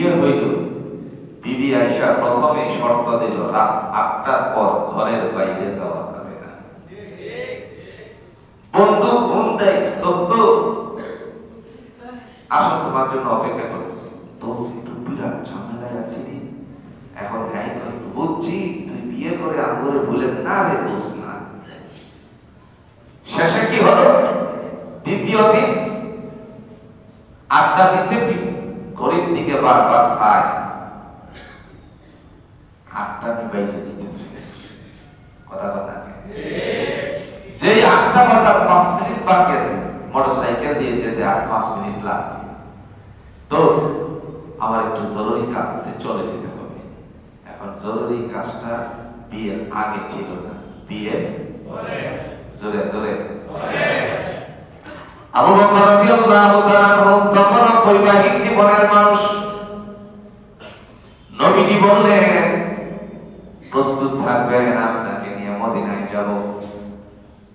বিয়ে হইল, বিবি আয়েশা প্রথমে শর্ত দিল রাত ৮টার পর ঘরের বাইরে যাওয়া যাবে না। বন্ধু ফোন দেয়, দোস্ত আসো তোমার জন্য অপেক্ষা করতেছি। দোস্ত একটু বিরাট ঝামেলায় আছি রে। এখন হ্যাঁ কই বুঝছি তুই বিয়ে করে আমগরে ভুলেন না রে দোস্ত না। শেষে কি হলো? দ্বিতীয় দিন আড্ডা দিছে ঠিক, ঘড়ির দিকে বারবার চায়, ৮টা নিবাইছে দিতেছে। কথা কথা যে ৮টা বাজার ৫ মিনিট বাকি আছে, মোটরসাইকেল দিয়ে যেতে আর ৫ মিনিট লাগবে। দোস্ত আমার একটু জরুরি কাজ আছে, চলে যেতে হবে। এখন জরুরি কাজটা বিয়ের আগে ছিল না, বিয়ের পরে। জোরে জোরে আবু বকর রাদিয়াল্লাহু তাআলা তখন বৈবাহিক জীবনের মানুষ। নবীজি বললেন প্রস্তুত থাকবেন, আপনাকে নিয়ে মদিনায় যাব।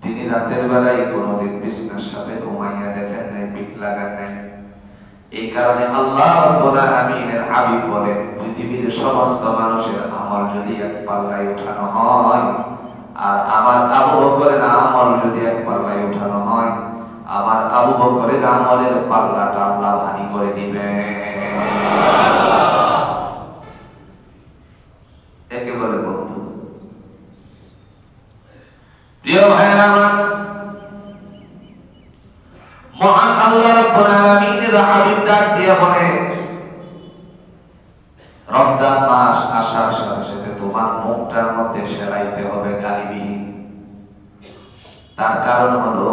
তিনি রাতের বেলায় কোনোদিন বিছানার সাথে ঘুমাইয়া দেখেন নাই, পিঠ লাগান নাই। এই কারণে আল্লাহ রাব্বুল আলামিনের হাবিব বলেন, পৃথিবীর সমস্ত মানুষের আমল যদি এক পাল্লায় উঠানো হয়, আর আমার আবু বকরের আমল যদি এক পাল্লায় উঠানো হয়, আমার আবু বকরের আমলের পাল্লাটা আল্লাহ ভারী করে দিবেন। একেবারে বন্ধু, প্রিয় ভাইরা আমার, মহান আল্লাহ রাব্বুল আলামিনের হাবিব ডাক দিয়ে বলেন, রমজান মাস আসার সাথে সাথে তোমার মুখটার মধ্যে সেলাইতে হবে গালিবিহীন। তার কারণ হলো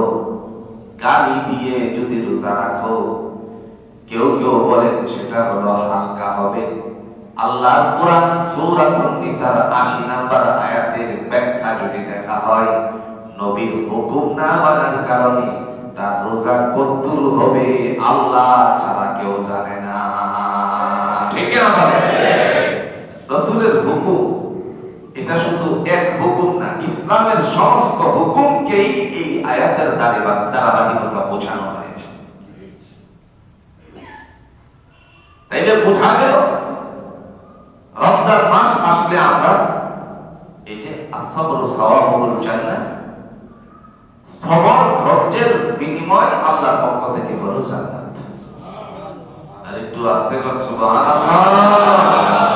গালি দিয়ে যদি রোজা রাখো, কেউ কেউ বলেন সেটা হলো হালকা হবে। আল্লাহর কোরআন সূরাতুন নিসার ৮০ নম্বর আয়াতের ব্যাখ্যা যদি দেখা হয়, নবীর হুকুম না মানার কারণে তার রোজা কদ্দুর হবে আল্লাহ ছাড়া কেউ জানে না। ঠিক না বলে? রাসূলের হুকুম এটা শুধু এক হুকুম না, ইসলামের সমস্ত হুকুমকেই এই আয়াতের ধারাবাহিকতা বোঝানো হয়েছে। তাইলে বোঝা গেল রমজান মাস আসলে আমরা এই যে আসসাবরু সাওয়াবুল জান্নাহ, সবর ধৈর্যের বিনিময় আল্লাহর পক্ষ থেকে হলো জান্নাত। আর একটু আস্তে করে সুবহানাল্লাহ।